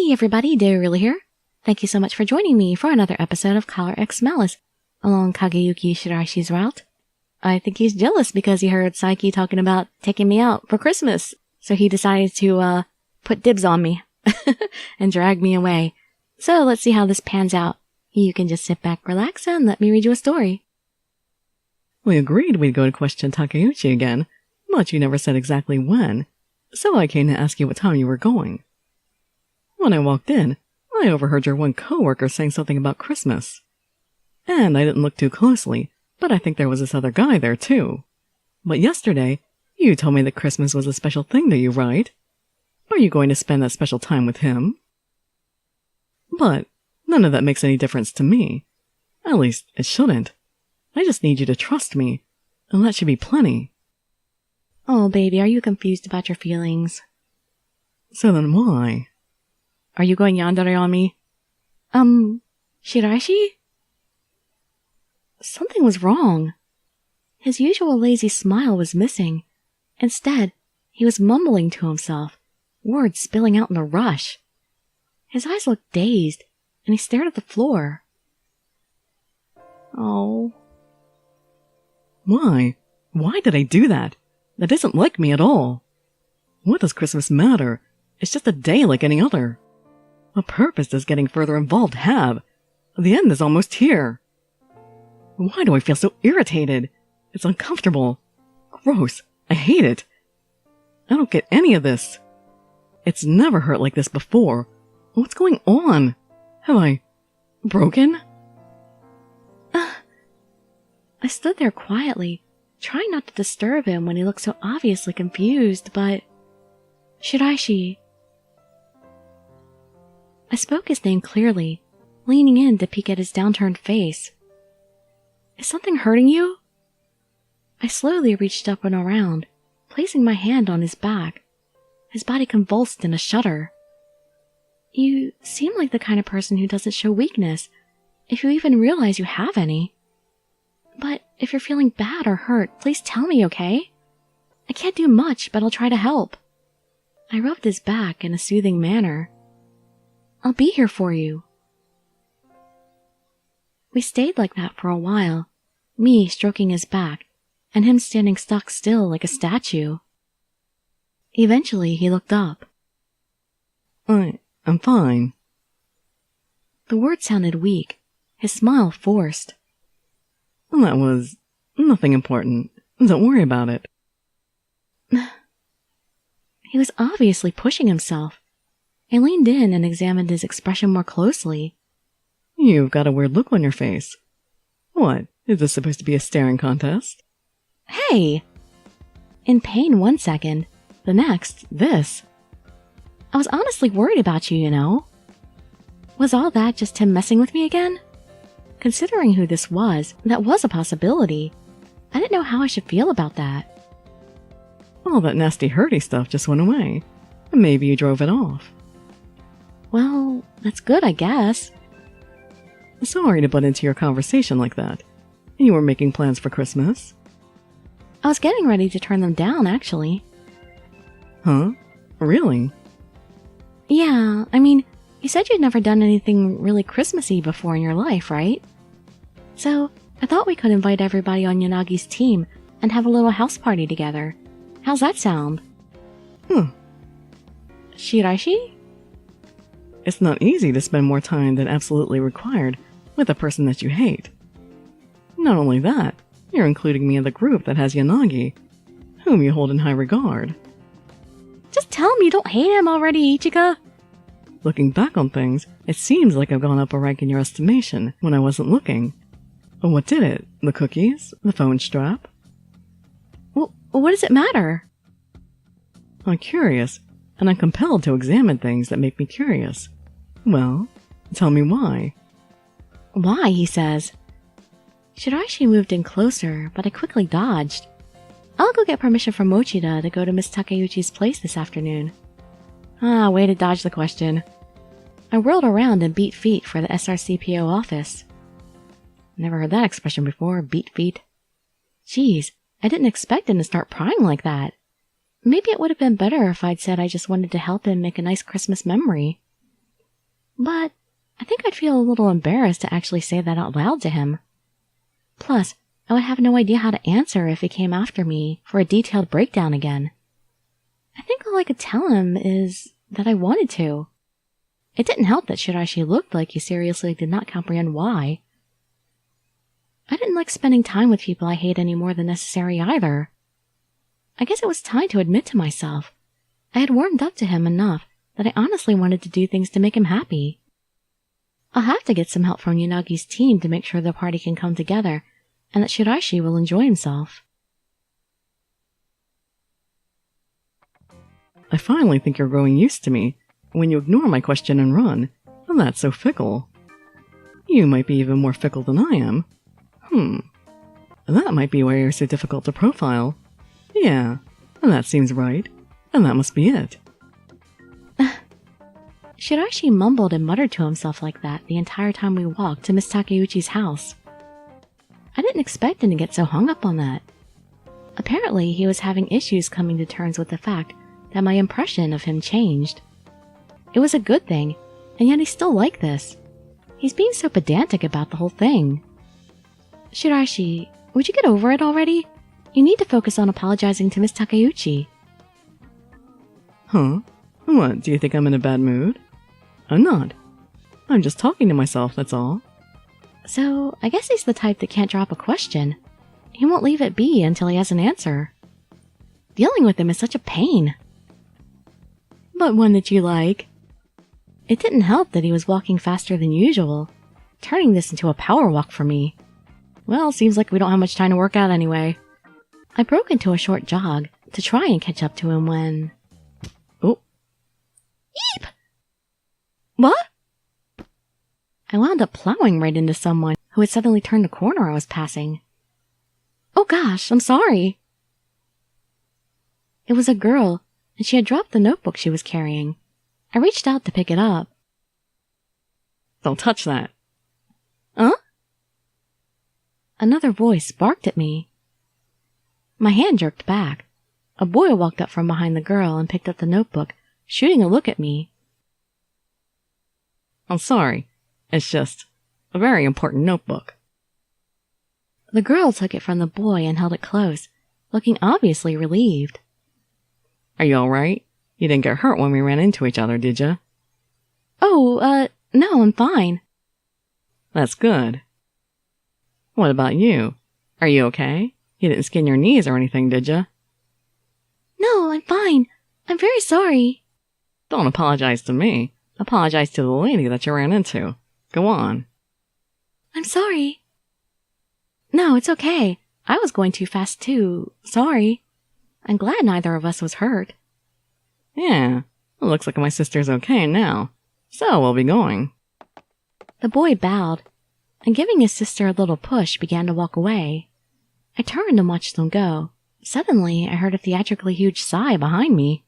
Hey everybody, Dirili here. Thank you so much for joining me for another episode of Collar X Malice along Kageyuki Shiraishi's route. I think he's jealous because he heard Saiki talking about taking me out for Christmas, so he decided to put dibs on me and drag me away. So let's see how this pans out. You can just sit back, relax, and let me read you a story. We agreed we'd go to question Takeuchi again, but you never said exactly when, so I came to ask you what time you were going. When I walked in, I overheard your one coworker saying something about Christmas. And I didn't look too closely, but I think there was this other guy there too. But yesterday, you told me that Christmas was a special thing to you, right? Are you going to spend that special time with him? But none of that makes any difference to me. At least, it shouldn't. I just need you to trust me, and that should be plenty. Oh, baby, are you confused about your feelings? So then why? Are you going yandere on me? Shiraishi? Something was wrong. His usual lazy smile was missing. Instead, he was mumbling to himself, words spilling out in a rush. His eyes looked dazed, and he stared at the floor. Oh. Why? Why did I do that? That isn't like me at all. What does Christmas matter? It's just a day like any other. What purpose does getting further involved have? The end is almost here. Why do I feel so irritated? It's uncomfortable. Gross. I hate it. I don't get any of this. It's never hurt like this before. What's going on? Have I broken? I stood there quietly, trying not to disturb him when he looked so obviously confused, but... Shiraishi. I spoke his name clearly, leaning in to peek at his downturned face. Is something hurting you? I slowly reached up and around, placing my hand on his back. His body convulsed in a shudder. You seem like the kind of person who doesn't show weakness, if you even realize you have any. But if you're feeling bad or hurt, please tell me, okay? I can't do much, but I'll try to help. I rubbed his back in a soothing manner. I'll be here for you. We stayed like that for a while, me stroking his back, and him standing stock still like a statue. Eventually, he looked up. I'm fine. The word sounded weak, his smile forced. That was nothing important. Don't worry about it. He was obviously pushing himself. I leaned in and examined his expression more closely. You've got a weird look on your face. What, is this supposed to be a staring contest? Hey! In pain one second, the next, this. I was honestly worried about you, you know. Was all that just him messing with me again? Considering who this was, that was a possibility. I didn't know how I should feel about that. All that nasty hurty stuff just went away. Maybe you drove it off. Well, that's good, I guess. Sorry to butt into your conversation like that. You were making plans for Christmas? I was getting ready to turn them down, actually. Huh? Really? Yeah, I mean, you said you'd never done anything really Christmassy before in your life, right? So, I thought we could invite everybody on Yanagi's team and have a little house party together. How's that sound? Shiraishi? It's not easy to spend more time than absolutely required with a person that you hate. Not only that, you're including me in the group that has Yanagi, whom you hold in high regard. Just tell him you don't hate him already, Ichika. Looking back on things, it seems like I've gone up a rank in your estimation when I wasn't looking. What did it? The cookies? The phone strap? Well, what does it matter? I'm curious, and I'm compelled to examine things that make me curious. Well, tell me why. Why, he says. Shiraishi moved in closer, but I quickly dodged. I'll go get permission from Mochida to go to Miss Takeuchi's place this afternoon. Way to dodge the question. I whirled around and beat feet for the SRCPO office. Never heard that expression before, beat feet. Geez, I didn't expect him to start prying like that. Maybe it would have been better if I'd said I just wanted to help him make a nice Christmas memory. but I think I'd feel a little embarrassed to actually say that out loud to him. Plus, I would have no idea how to answer if he came after me for a detailed breakdown again. I think all I could tell him is that I wanted to. It didn't help that Shiraishi looked like he seriously did not comprehend why. I didn't like spending time with people I hate any more than necessary either. I guess it was time to admit to myself I had warmed up to him enough that I honestly wanted to do things to make him happy. I'll have to get some help from Unagi's team to make sure the party can come together and that Shiraishi will enjoy himself. I finally think you're growing used to me when you ignore my question and run. And that's so fickle. You might be even more fickle than I am. That might be why you're so difficult to profile. Yeah, and that seems right. And that must be it. Shiraishi mumbled and muttered to himself like that the entire time we walked to Miss Takeuchi's house. I didn't expect him to get so hung up on that. Apparently, he was having issues coming to terms with the fact that my impression of him changed. It was a good thing, and yet he's still like this. He's being so pedantic about the whole thing. Shiraishi, would you get over it already? You need to focus on apologizing to Miss Takeuchi. Huh? What, do you think I'm in a bad mood? I'm not. I'm just talking to myself, that's all. So, I guess he's the type that can't drop a question. He won't leave it be until he has an answer. Dealing with him is such a pain. But one that you like. It didn't help that he was walking faster than usual, turning this into a power walk for me. Well, seems like we don't have much time to work out anyway. I broke into a short jog to try and catch up to him when... Oh. Yeep! What? I wound up plowing right into someone who had suddenly turned the corner I was passing. Oh gosh, I'm sorry. It was a girl, and she had dropped the notebook she was carrying. I reached out to pick it up. Don't touch that. Huh? Another voice barked at me. My hand jerked back. A boy walked up from behind the girl and picked up the notebook, shooting a look at me. I'm sorry. It's just a very important notebook. The girl took it from the boy and held it close, looking obviously relieved. Are you alright? You didn't get hurt when we ran into each other, did you? Oh, no, I'm fine. That's good. What about you? Are you okay? You didn't skin your knees or anything, did you? No, I'm fine. I'm very sorry. Don't apologize to me. Apologize to the lady that you ran into. Go on. I'm sorry. No, it's okay. I was going too fast too. Sorry. I'm glad neither of us was hurt. Yeah, it looks like my sister's okay now. So we'll be going. The boy bowed, and giving his sister a little push, began to walk away. I turned and watched them go. Suddenly, I heard a theatrically huge sigh behind me.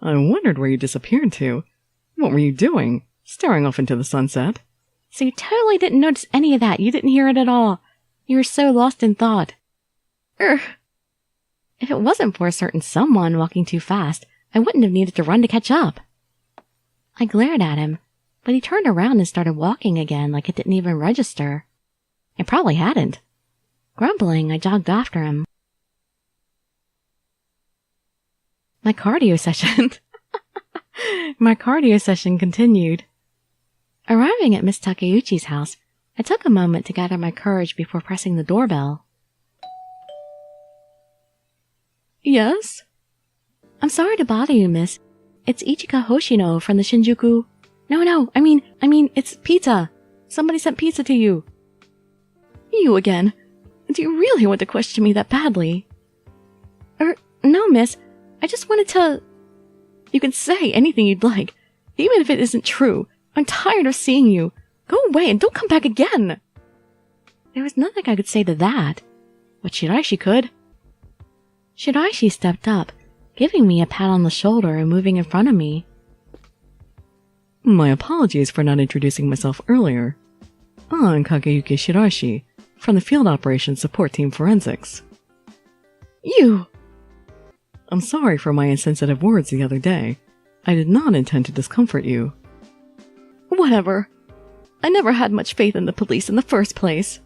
I wondered where you disappeared to. What were you doing? Staring off into the sunset? So you totally didn't notice any of that. You didn't hear it at all. You were so lost in thought. If it wasn't for a certain someone walking too fast, I wouldn't have needed to run to catch up. I glared at him, but he turned around and started walking again like it didn't even register. It probably hadn't. Grumbling, I jogged after him. My cardio session continued. Arriving at Miss Takeuchi's house, I took a moment to gather my courage before pressing the doorbell. Yes? I'm sorry to bother you, miss. It's Ichika Hoshino from the Shinjuku... No, I mean, it's pizza. Somebody sent pizza to you. You again. Do you really want to question me that badly? No, miss. I just wanted to... You can say anything you'd like, even if it isn't true. I'm tired of seeing you. Go away and don't come back again. There was nothing I could say to that. But Shiraishi could. Shiraishi stepped up, giving me a pat on the shoulder and moving in front of me. My apologies for not introducing myself earlier. I'm Kageyuki Shiraishi, from the Field Operations Support Team Forensics. You! I'm sorry for my insensitive words the other day. I did not intend to discomfort you. Whatever. I never had much faith in the police in the first place.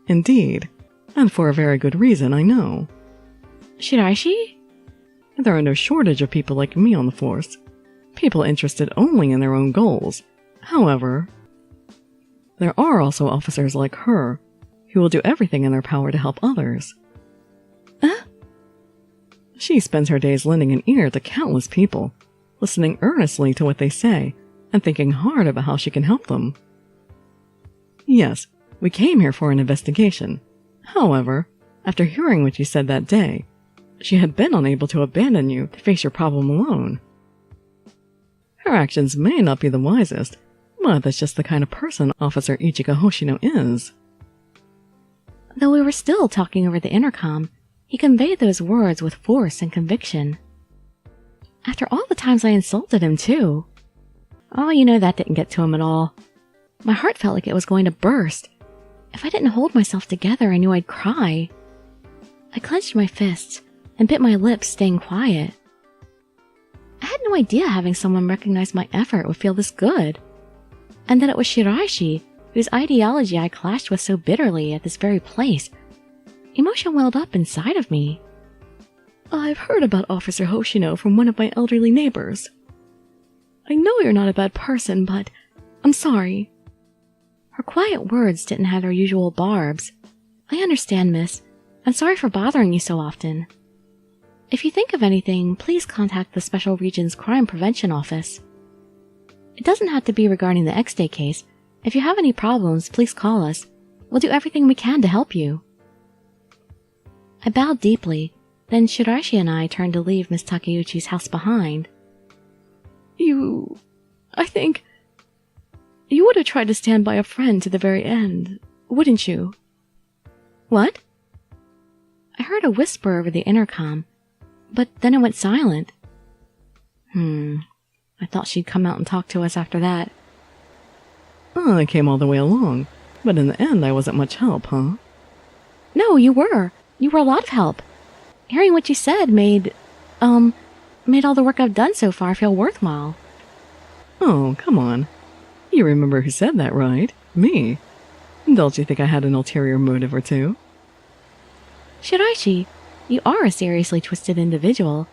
Indeed, and for a very good reason, I know. Shiraishi? There are no shortage of people like me on the force. People interested only in their own goals. However, there are also officers like her, who will do everything in their power to help others. She spends her days lending an ear to countless people, listening earnestly to what they say, and thinking hard about how she can help them. Yes, we came here for an investigation. However, after hearing what you said that day, she had been unable to abandon you to face your problem alone. Her actions may not be the wisest, but that's just the kind of person Officer Ichigo Hoshino is. Though we were still talking over the intercom, he conveyed those words with force and conviction. After all the times I insulted him, too. Oh, that didn't get to him at all. My heart felt like it was going to burst. If I didn't hold myself together, I knew I'd cry. I clenched my fists and bit my lips, staying quiet. I had no idea having someone recognize my effort would feel this good. And that it was Shiraishi, whose ideology I clashed with so bitterly at this very place. Emotion welled up inside of me. I've heard about Officer Hoshino from one of my elderly neighbors. I know you're not a bad person, but I'm sorry. Her quiet words didn't have their usual barbs. I understand, miss. I'm sorry for bothering you so often. If you think of anything, please contact the Special Regions Crime Prevention Office. It doesn't have to be regarding the X-Day case. If you have any problems, please call us. We'll do everything we can to help you. I bowed deeply, then Shiraishi and I turned to leave Miss Takeuchi's house behind. I think... You would have tried to stand by a friend to the very end, wouldn't you? What? I heard a whisper over the intercom, but then it went silent. I thought she'd come out and talk to us after that. I came all the way along, but in the end I wasn't much help, huh? No, you were. You were a lot of help. Hearing what you said made all the work I've done so far feel worthwhile. Oh, come on. You remember who said that, right? Me. Don't you think I had an ulterior motive or two? Shiraishi, you are a seriously twisted individual.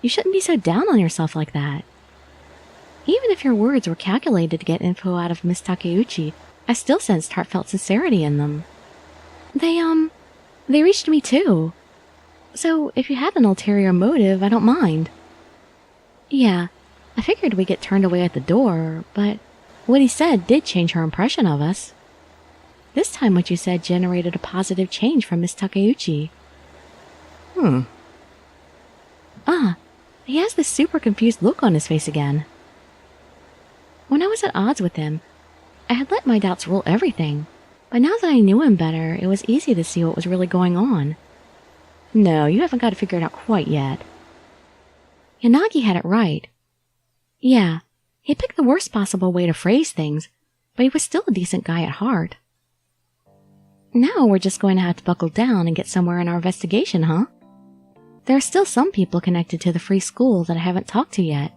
You shouldn't be so down on yourself like that. Even if your words were calculated to get info out of Miss Takeuchi, I still sensed heartfelt sincerity in them. They reached me too. So if you had an ulterior motive, I don't mind. Yeah, I figured we'd get turned away at the door, but what he said did change her impression of us. This time what you said generated a positive change from Miss Takeuchi. He has this super confused look on his face again. When I was at odds with him, I had let my doubts rule everything, but now that I knew him better, it was easy to see what was really going on. No, you haven't got it figured out quite yet. Yanagi had it right. Yeah, he picked the worst possible way to phrase things, but he was still a decent guy at heart. Now we're just going to have to buckle down and get somewhere in our investigation, huh? There are still some people connected to the free school that I haven't talked to yet.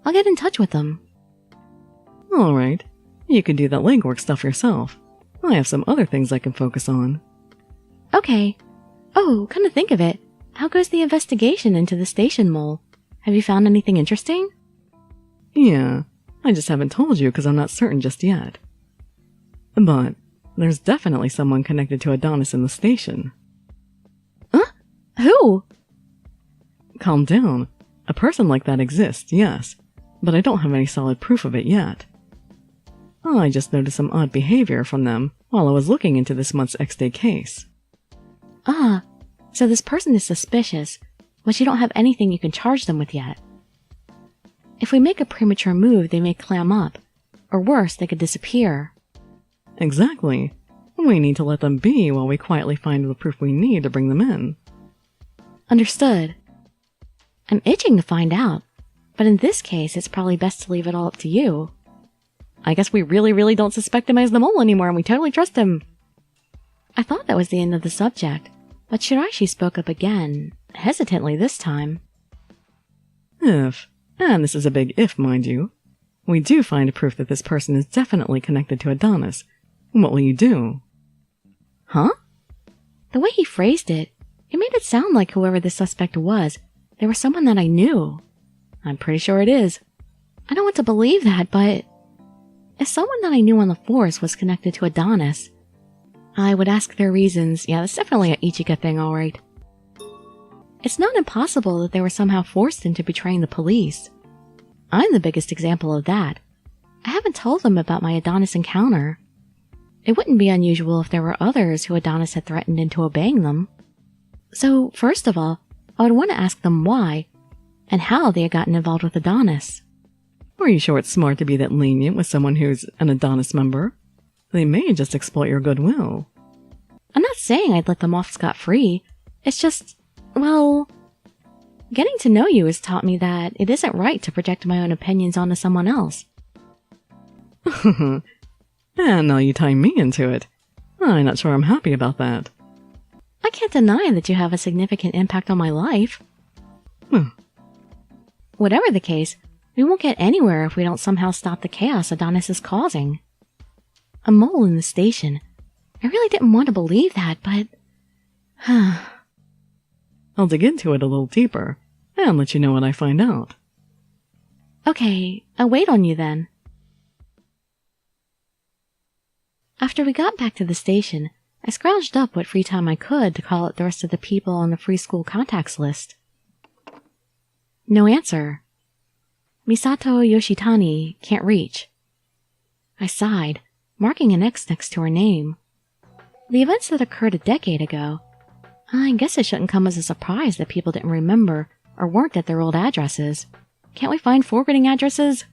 I'll get in touch with them. All right. You can do that legwork stuff yourself. I have some other things I can focus on. Okay. Oh, come to think of it, how goes the investigation into the station mole? Have you found anything interesting? Yeah, I just haven't told you because I'm not certain just yet. But there's definitely someone connected to Adonis in the station. Huh? Who? Calm down. A person like that exists, yes, but I don't have any solid proof of it yet. I just noticed some odd behavior from them while I was looking into this month's X-Day case. So this person is suspicious, but you don't have anything you can charge them with yet. If we make a premature move, they may clam up, or worse, they could disappear. Exactly. We need to let them be while we quietly find the proof we need to bring them in. Understood. I'm itching to find out, but in this case, it's probably best to leave it all up to you. I guess we really don't suspect him as the mole anymore and we totally trust him. I thought that was the end of the subject, but Shiraishi spoke up again, hesitantly this time. If, and this is a big if, mind you, We do find proof that this person is definitely connected to Adonis. What will you do? Huh? The way he phrased it, it made it sound like whoever the suspect was, there was someone that I knew. I'm pretty sure it is. I don't want to believe that, but if someone that I knew on the force was connected to Adonis, I would ask their reasons. Yeah, that's definitely an Ichika thing, alright. It's not impossible that they were somehow forced into betraying the police. I'm the biggest example of that. I haven't told them about my Adonis encounter. It wouldn't be unusual if there were others who Adonis had threatened into obeying them. So, first of all, I would want to ask them why, and how they had gotten involved with Adonis. Are you sure it's smart to be that lenient with someone who's an Adonis member? They may just exploit your goodwill. I'm not saying I'd let them off scot-free. It's just, well, getting to know you has taught me that it isn't right to project my own opinions onto someone else. And now you tie me into it. I'm not sure I'm happy about that. I can't deny that you have a significant impact on my life. Whatever the case, we won't get anywhere if we don't somehow stop the chaos Adonis is causing. A mole in the station. I really didn't want to believe that, but... I'll dig into it a little deeper, and let you know what I find out. Okay, I'll wait on you then. After we got back to the station, I scrounged up what free time I could to call up the rest of the people on the free school contacts list. No answer. Misato Yoshitani, can't reach. I sighed, marking an X next to her name. The events that occurred a decade ago, I guess it shouldn't come as a surprise that people didn't remember or weren't at their old addresses. Can't we find forwarding addresses?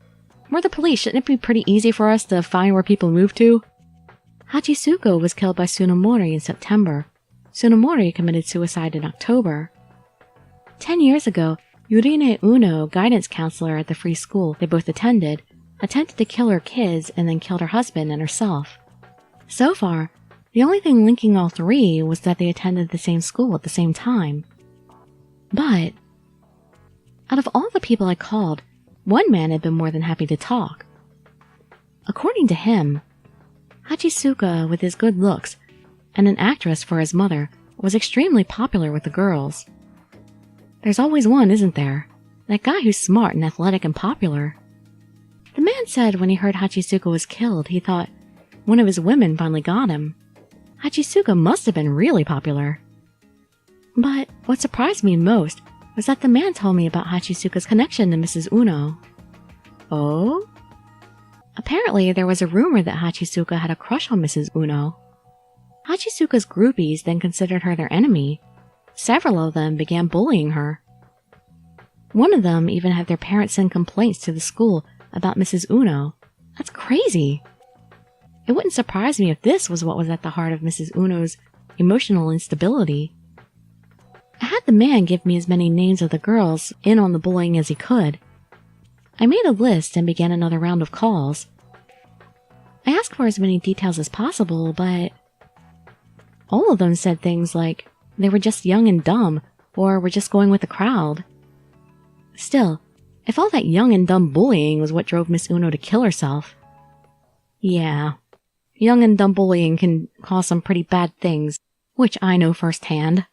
We're the police, shouldn't it be pretty easy for us to find where people moved to? Hachisuko was killed by Tsunemori in September. Tsunemori committed suicide in October. 10 years ago, Yurine Uno, guidance counselor at the free school they both attended, attempted to kill her kids and then killed her husband and herself. So far, the only thing linking all three was that they attended the same school at the same time. But, out of all the people I called, one man had been more than happy to talk. According to him, Hachisuka, with his good looks and an actress for his mother, was extremely popular with the girls. There's always one, isn't there? That guy who's smart and athletic and popular. The man said when he heard Hachisuka was killed, he thought one of his women finally got him. Hachisuka must have been really popular. But what surprised me most was that the man told me about Hachisuka's connection to Mrs. Uno. Oh? Apparently, there was a rumor that Hachisuka had a crush on Mrs. Uno. Hachisuka's groupies then considered her their enemy. Several of them began bullying her. One of them even had their parents send complaints to the school about Mrs. Uno. That's crazy. It wouldn't surprise me if this was what was at the heart of Mrs. Uno's emotional instability. I had the man give me as many names of the girls in on the bullying as he could. I made a list and began another round of calls. I asked for as many details as possible, but all of them said things like they were just young and dumb, or were just going with the crowd. Still, if all that young and dumb bullying was what drove Miss Uno to kill herself, yeah, young and dumb bullying can cause some pretty bad things, which I know firsthand.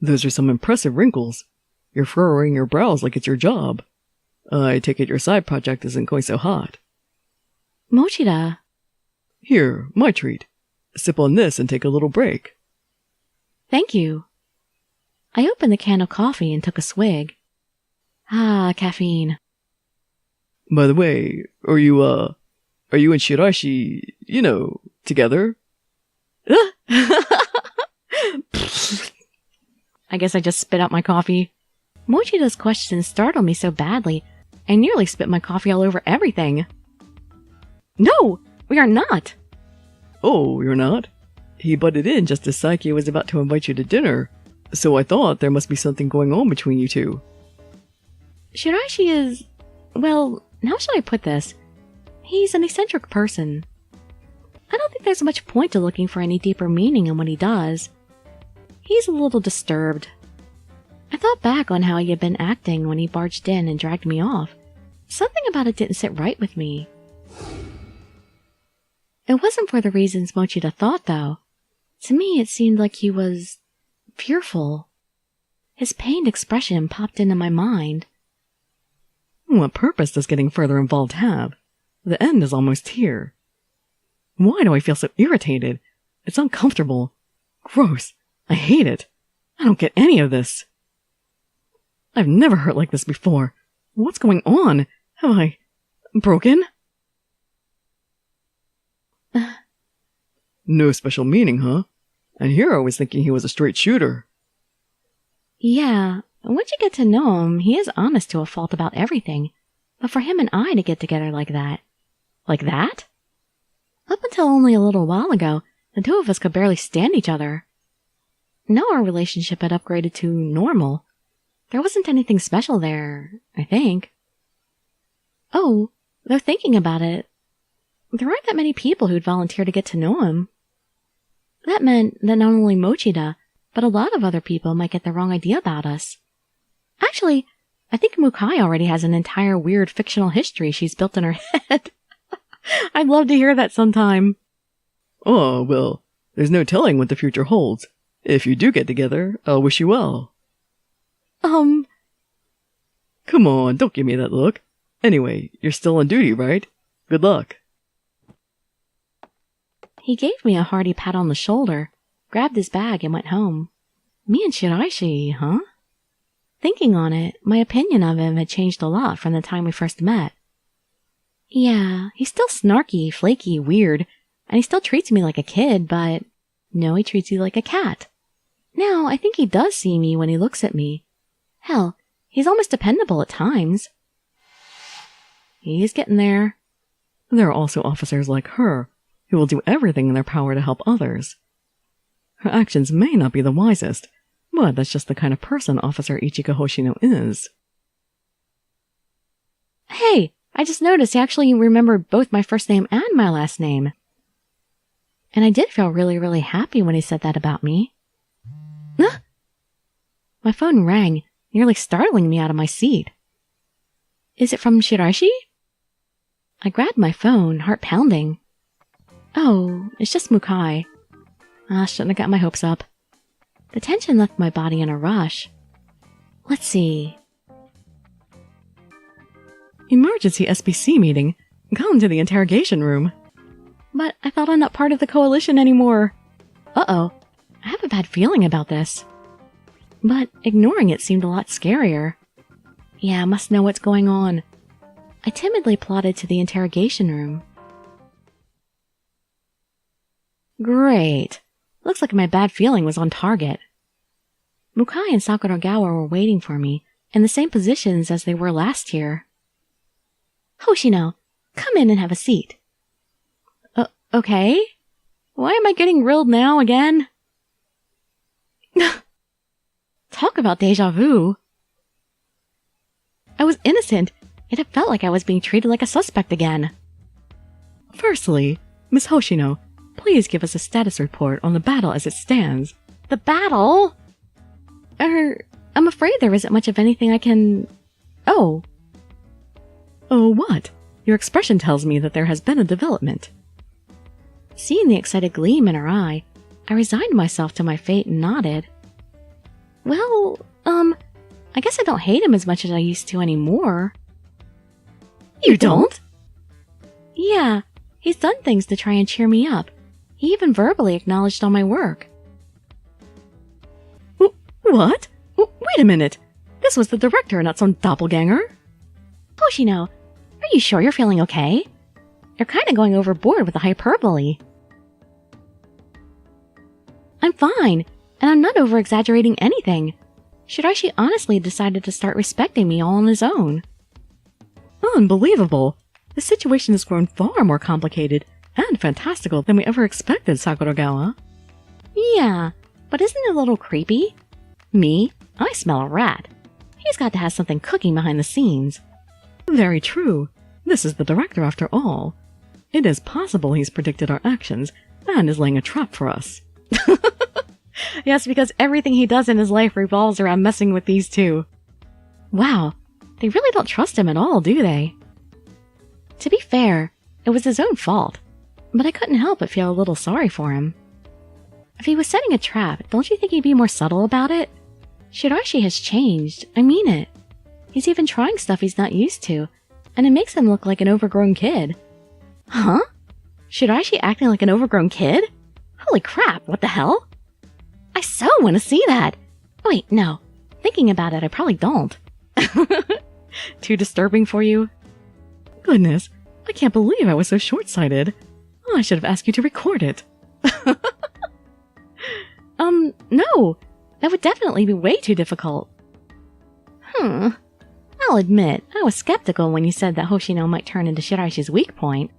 Those are some impressive wrinkles. You're furrowing your brows like it's your job. I take it your side project isn't going so hot. Mochida. Here, my treat. Sip on this and take a little break. Thank you. I opened the can of coffee and took a swig. Ah, caffeine. By the way, are you and Shiraishi, together? I guess I just spit out my coffee. Mochida's question startled me so badly, I nearly spit my coffee all over everything. No, we are not. Oh, you're not? He butted in just as Saiki was about to invite you to dinner, so I thought there must be something going on between you two. Shiraishi is... well, how should I put this? He's an eccentric person. I don't think there's much point to looking for any deeper meaning in what he does. He's a little disturbed. I thought back on how he had been acting when he barged in and dragged me off. Something about it didn't sit right with me. It wasn't for the reasons Mochida thought, though. To me, it seemed like he was fearful. His pained expression popped into my mind. What purpose does getting further involved have? The end is almost here. Why do I feel so irritated? It's uncomfortable. Gross. I hate it. I don't get any of this. I've never hurt like this before. What's going on? Have I broken? No special meaning, huh? And here I was thinking he was a straight shooter. Yeah, once you get to know him, he is honest to a fault about everything. But for him and I to get together like that... Like that? Up until only a little while ago, the two of us could barely stand each other. Now our relationship had upgraded to normal. There wasn't anything special there, I think. Oh, though thinking about it, there aren't that many people who'd volunteer to get to know him. That meant that not only Mochida, but a lot of other people might get the wrong idea about us. Actually, I think Mukai already has an entire weird fictional history she's built in her head. I'd love to hear that sometime. Oh, well, there's no telling what the future holds. If you do get together, I'll wish you well. Come on, don't give me that look. Anyway, you're still on duty, right? Good luck. He gave me a hearty pat on the shoulder, grabbed his bag, and went home. Me and Shiraishi, huh? Thinking on it, my opinion of him had changed a lot from the time we first met. Yeah, he's still snarky, flaky, weird, and he still treats me like a kid, but no, he treats you like a cat. Now, I think he does see me when he looks at me. Hell, he's almost dependable at times. He's getting there. There are also officers like her, who will do everything in their power to help others. Her actions may not be the wisest, but that's just the kind of person Officer Ichika Hoshino is. Hey, I just noticed he actually remembered both my first name and my last name. And I did feel really, really happy when he said that about me. My phone rang, nearly startling me out of my seat. Is it from Shiraishi? I grabbed my phone, heart pounding. Oh, it's just Mukai. Shouldn't have got my hopes up. The tension left my body in a rush. Let's see. Emergency SBC meeting. Come to the interrogation room. But I thought I'm not part of the coalition anymore. Uh-oh. I have a bad feeling about this. But ignoring it seemed a lot scarier. Yeah, I must know what's going on. I timidly plodded to the interrogation room. Great. Looks like my bad feeling was on target. Mukai and Sakuragawa were waiting for me, in the same positions as they were last year. Hoshino, come in and have a seat. Okay? Why am I getting grilled now again? Talk about deja vu. I was innocent, yet it felt like I was being treated like a suspect again. Firstly, Miss Hoshino, please give us a status report on the battle as it stands. The battle? I'm afraid there isn't much of anything I can... Oh. Oh, what? Your expression tells me that there has been a development. Seeing the excited gleam in her eye, I resigned myself to my fate and nodded. Well, I guess I don't hate him as much as I used to anymore. You don't? Yeah, he's done things to try and cheer me up. He even verbally acknowledged all my work. What? Wait a minute. This was the director, not some doppelganger. Hoshino, are you sure you're feeling okay? You're kind of going overboard with the hyperbole. I'm fine, and I'm not over-exaggerating anything. Shiraishi honestly decided to start respecting me all on his own. Unbelievable. The situation has grown far more complicated and fantastical than we ever expected, Sakuragawa. Yeah, but isn't it a little creepy? Me? I smell a rat. He's got to have something cooking behind the scenes. Very true. This is the director after all. It is possible he's predicted our actions and is laying a trap for us. Yes, because everything he does in his life revolves around messing with these two. Wow, they really don't trust him at all, do they? To be fair, it was his own fault, but I couldn't help but feel a little sorry for him. If he was setting a trap, don't you think he'd be more subtle about it? Shiraishi has changed, I mean it. He's even trying stuff he's not used to, and it makes him look like an overgrown kid. Huh? Shiraishi acting like an overgrown kid? Holy crap, what the hell? I so want to see that! Wait, no. Thinking about it, I probably don't. Too disturbing for you? Goodness, I can't believe I was so short-sighted. Oh, I should have asked you to record it. No. That would definitely be way too difficult. I'll admit, I was skeptical when you said that Hoshino might turn into Shiraishi's weak point.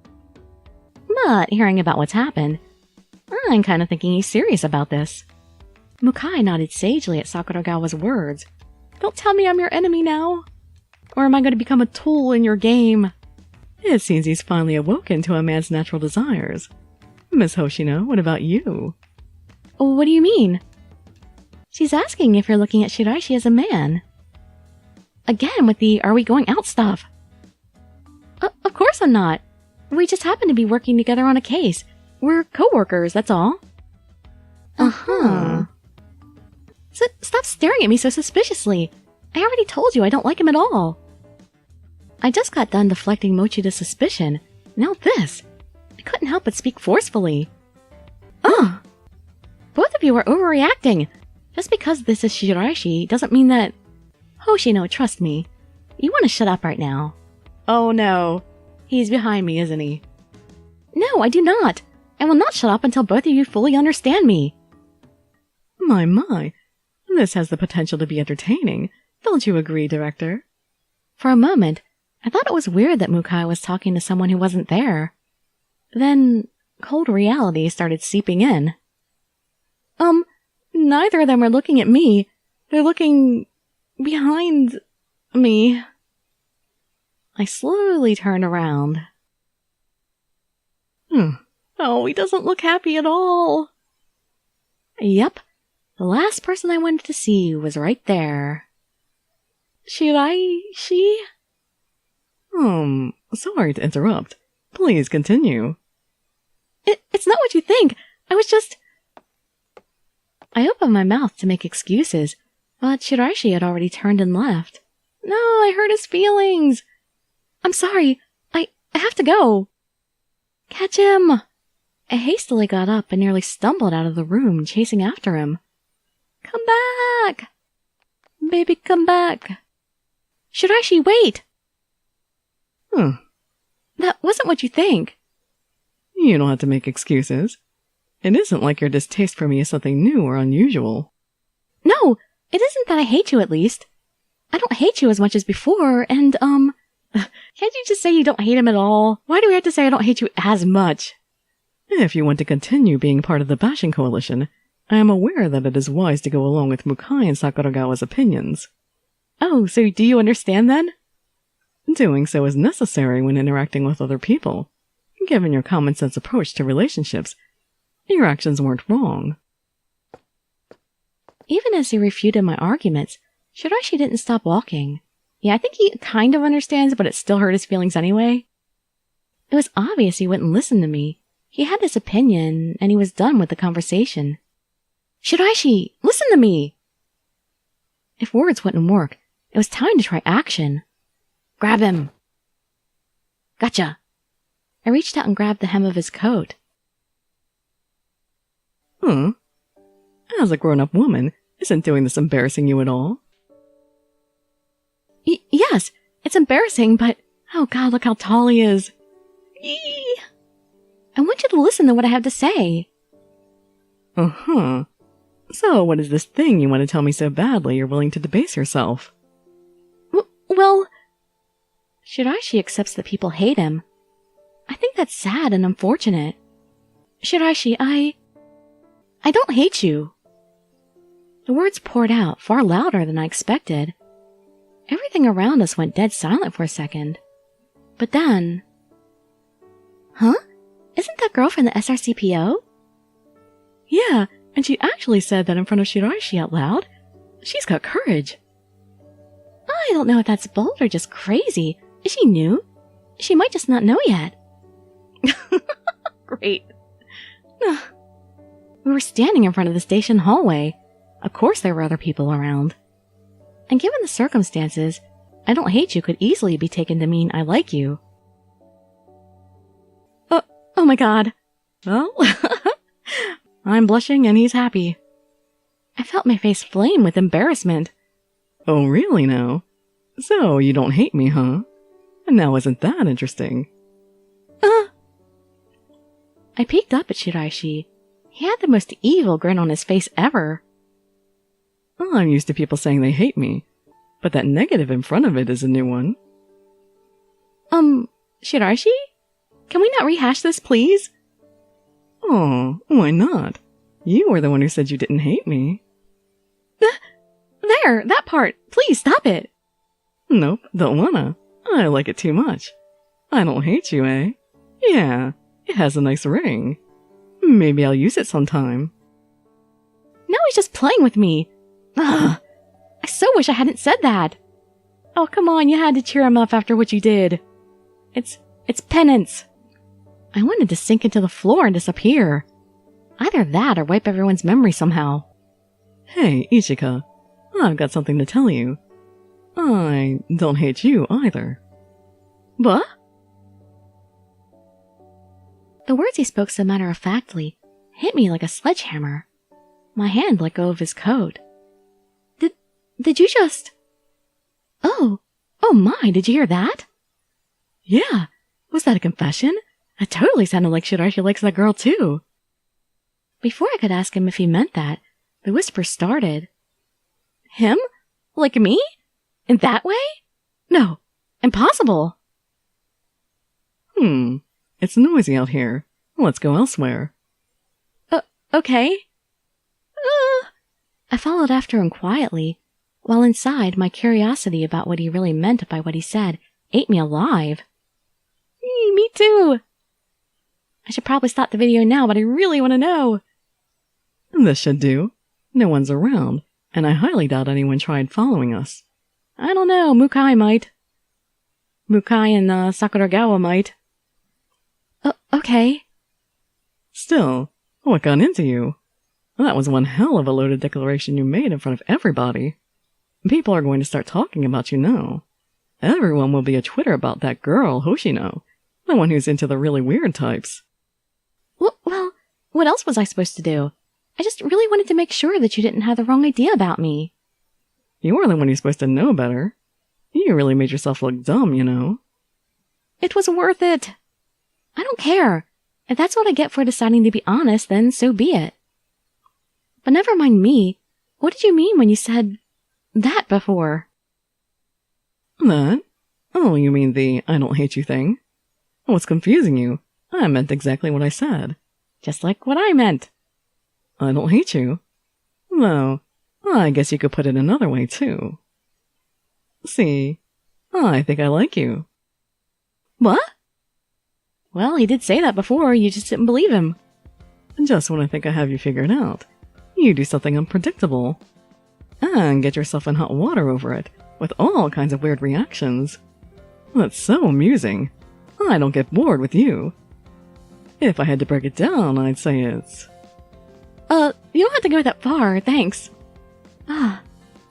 But hearing about what's happened, I'm kind of thinking he's serious about this. Mukai nodded sagely at Sakuragawa's words. Don't tell me I'm your enemy now. Or am I going to become a tool in your game? It seems he's finally awoken to a man's natural desires. Miss Hoshino, what about you? What do you mean? She's asking if you're looking at Shiraishi as a man. Again with the are we going out stuff. Of course I'm not. We just happen to be working together on a case. We're co-workers, that's all. So stop staring at me so suspiciously. I already told you I don't like him at all. I just got done deflecting Mochida's suspicion. Now this. I couldn't help but speak forcefully. Both of you are overreacting. Just because this is Shiraishi doesn't mean that... Hoshino, trust me. You want to shut up right now. Oh no. He's behind me, isn't he? No, I do not. I will not shut up until both of you fully understand me. My. This has the potential to be entertaining. Don't you agree, Director? For a moment, I thought it was weird that Mukai was talking to someone who wasn't there. Then, cold reality started seeping in. Neither of them are looking at me. They're looking... behind... me. I slowly turned around. Oh, he doesn't look happy at all. Yep. The last person I wanted to see was right there. Shiraishi? Sorry to interrupt. Please continue. It's not what you think. I was just... I opened my mouth to make excuses, but Shiraishi had already turned and left. No, I hurt his feelings. I'm sorry. I have to go. Catch him. I hastily got up and nearly stumbled out of the room, chasing after him. Come back. Baby, come back. Shiraishi, wait. That wasn't what you think. You don't have to make excuses. It isn't like your distaste for me is something new or unusual. No, it isn't that I hate you, at least. I don't hate you as much as before, and, can't you just say you don't hate him at all? Why do we have to say I don't hate you as much? If you want to continue being part of the bashing coalition, I am aware that it is wise to go along with Mukai and Sakuragawa's opinions. Oh, so do you understand then? Doing so is necessary when interacting with other people. Given your common sense approach to relationships, your actions weren't wrong. Even as he refuted my arguments, Shiraishi didn't stop walking. Yeah, I think he kind of understands, but it still hurt his feelings anyway. It was obvious he wouldn't listen to me. He had his opinion, and he was done with the conversation. Shiraishi, listen to me! If words wouldn't work, it was time to try action. Grab him! Gotcha! I reached out and grabbed the hem of his coat. As a grown-up woman, isn't doing this embarrassing you at all? Yes, it's embarrassing, but... Oh god, look how tall he is. Eee! I want you to listen to what I have to say. So, what is this thing you want to tell me so badly you're willing to debase yourself? Well... Shiraishi accepts that people hate him. I think that's sad and unfortunate. Shiraishi, I don't hate you. The words poured out far louder than I expected. Everything around us went dead silent for a second. But then... Huh? Isn't that girl from the SRCPO? Yeah, and she actually said that in front of Shiraishi out loud. She's got courage. I don't know if that's bold or just crazy. Is she new? She might just not know yet. Great. We were standing in front of the station hallway. Of course there were other people around. And given the circumstances, I don't hate you could easily be taken to mean I like you. Oh my god. Well, I'm blushing and he's happy. I felt my face flame with embarrassment. Oh, really now? So, you don't hate me, huh? Now isn't that interesting? I peeked up at Shiraishi. He had the most evil grin on his face ever. I'm used to people saying they hate me, but that negative in front of it is a new one. Shiraishi? Can we not rehash this, please? Oh, why not? You were the one who said you didn't hate me. There, that part. Please stop it. Nope, don't wanna. I like it too much. I don't hate you, eh? Yeah, it has a nice ring. Maybe I'll use it sometime. Now he's just playing with me. Ugh, I so wish I hadn't said that. Oh, come on, you had to cheer him up after what you did. It's penance. I wanted to sink into the floor and disappear. Either that or wipe everyone's memory somehow. Hey, Ichika, I've got something to tell you. I don't hate you either. What? The words he spoke so matter-of-factly hit me like a sledgehammer. My hand let go of his coat. Did you just... Oh my, did you hear that? Yeah, was that a confession? That totally sounded like Shiraishi likes that girl too. Before I could ask him if he meant that, the whisper started. Him? Like me? In that way? No, impossible. It's noisy out here. Let's go elsewhere. Okay. I followed after him quietly, while inside my curiosity about what he really meant by what he said ate me alive. Me too. I should probably stop the video now, but I really want to know. This should do. No one's around, and I highly doubt anyone tried following us. I don't know, Mukai might. Mukai and Sakuragawa might. Okay. Still, what got into you? That was one hell of a loaded declaration you made in front of everybody. People are going to start talking about you now. Everyone will be a Twitter about that girl, Hoshino, the one who's into the really weird types. Well, what else was I supposed to do? I just really wanted to make sure that you didn't have the wrong idea about me. You're the one who's supposed to know better. You really made yourself look dumb, you know. It was worth it. I don't care. If that's what I get for deciding to be honest, then so be it. But never mind me. What did you mean when you said that before? That? Oh, you mean the I don't hate you thing? What's confusing you? I meant exactly what I said. Just like what I meant. I don't hate you. Though, I guess you could put it another way, too. See, I think I like you. What? Well, he did say that before, you just didn't believe him. Just when I think I have you figured out, you do something unpredictable. And get yourself in hot water over it, with all kinds of weird reactions. That's so amusing. I don't get bored with you. If I had to break it down, I'd say it's... You don't have to go that far, thanks.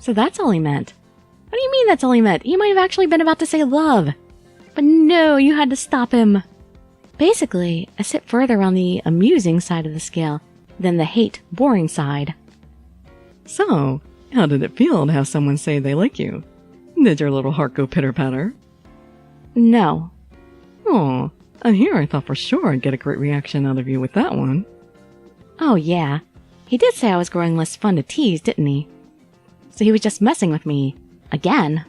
So that's all he meant. What do you mean that's all he meant? He might have actually been about to say love. But no, you had to stop him. Basically, I sit further on the amusing side of the scale than the hate, boring side. So, how did it feel to have someone say they like you? Did your little heart go pitter-patter? No. Oh, and here I thought for sure I'd get a great reaction out of you with that one. Oh yeah, he did say I was growing less fun to tease, didn't he? So he was just messing with me. Again.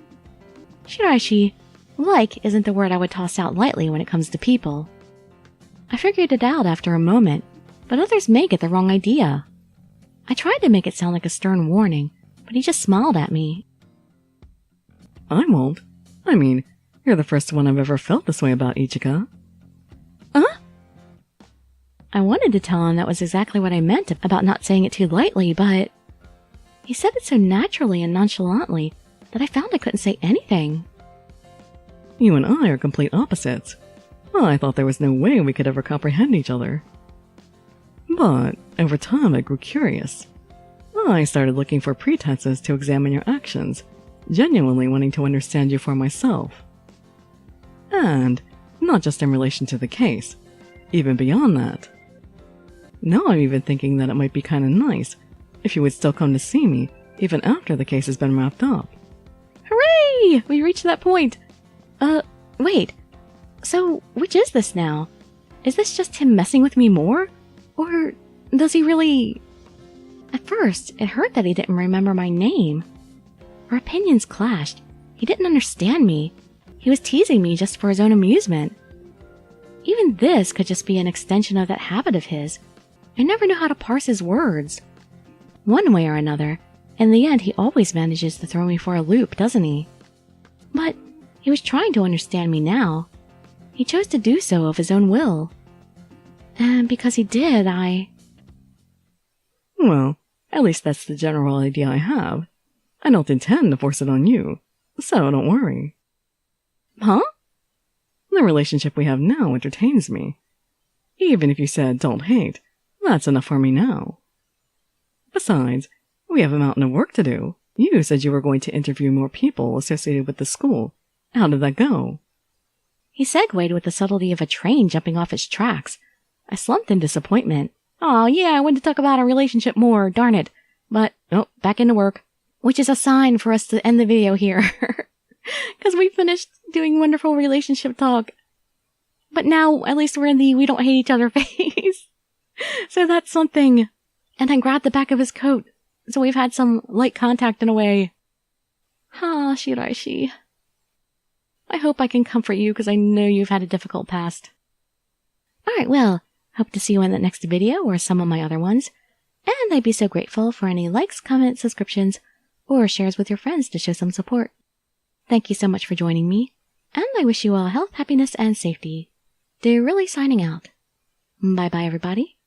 Shiraishi, like isn't the word I would toss out lightly when it comes to people. I figured it out after a moment, but others may get the wrong idea. I tried to make it sound like a stern warning, but he just smiled at me. I won't. I mean, you're the first one I've ever felt this way about, Ichika. Huh? I wanted to tell him that was exactly what I meant about not saying it too lightly, but he said it so naturally and nonchalantly that I found I couldn't say anything. You and I are complete opposites. I thought there was no way we could ever comprehend each other. But over time I grew curious. I started looking for pretenses to examine your actions, genuinely wanting to understand you for myself. And not just in relation to the case, even beyond that. Now I'm even thinking that it might be kind of nice if you would still come to see me even after the case has been wrapped up. Hooray! We reached that point. Wait. So, which is this now? Is this just him messing with me more? Or does he really... At first, it hurt that he didn't remember my name. Our opinions clashed. He didn't understand me. He was teasing me just for his own amusement. Even this could just be an extension of that habit of his. I never knew how to parse his words. One way or another, in the end he always manages to throw me for a loop, doesn't he? But he was trying to understand me now. He chose to do so of his own will. And because he did, Well, at least that's the general idea I have. I don't intend to force it on you, so don't worry. Huh? The relationship we have now entertains me. Even if you said don't hate, that's enough for me now. Besides, we have a mountain of work to do. You said you were going to interview more people associated with the school. How did that go? He segued with the subtlety of a train jumping off its tracks. I slumped in disappointment. Oh yeah, I wanted to talk about our relationship more, darn it. But, back into work. Which is a sign for us to end the video here. Because we finished doing wonderful relationship talk. But now, at least we're in the we don't hate each other phase. So that's something. And I grabbed the back of his coat. So we've had some light contact in a way. Shiraishi. I hope I can comfort you because I know you've had a difficult past. Alright, well, hope to see you in the next video or some of my other ones. And I'd be so grateful for any likes, comments, subscriptions, or shares with your friends to show some support. Thank you so much for joining me, and I wish you all health, happiness, and safety. Dirili signing out. Bye-bye, everybody.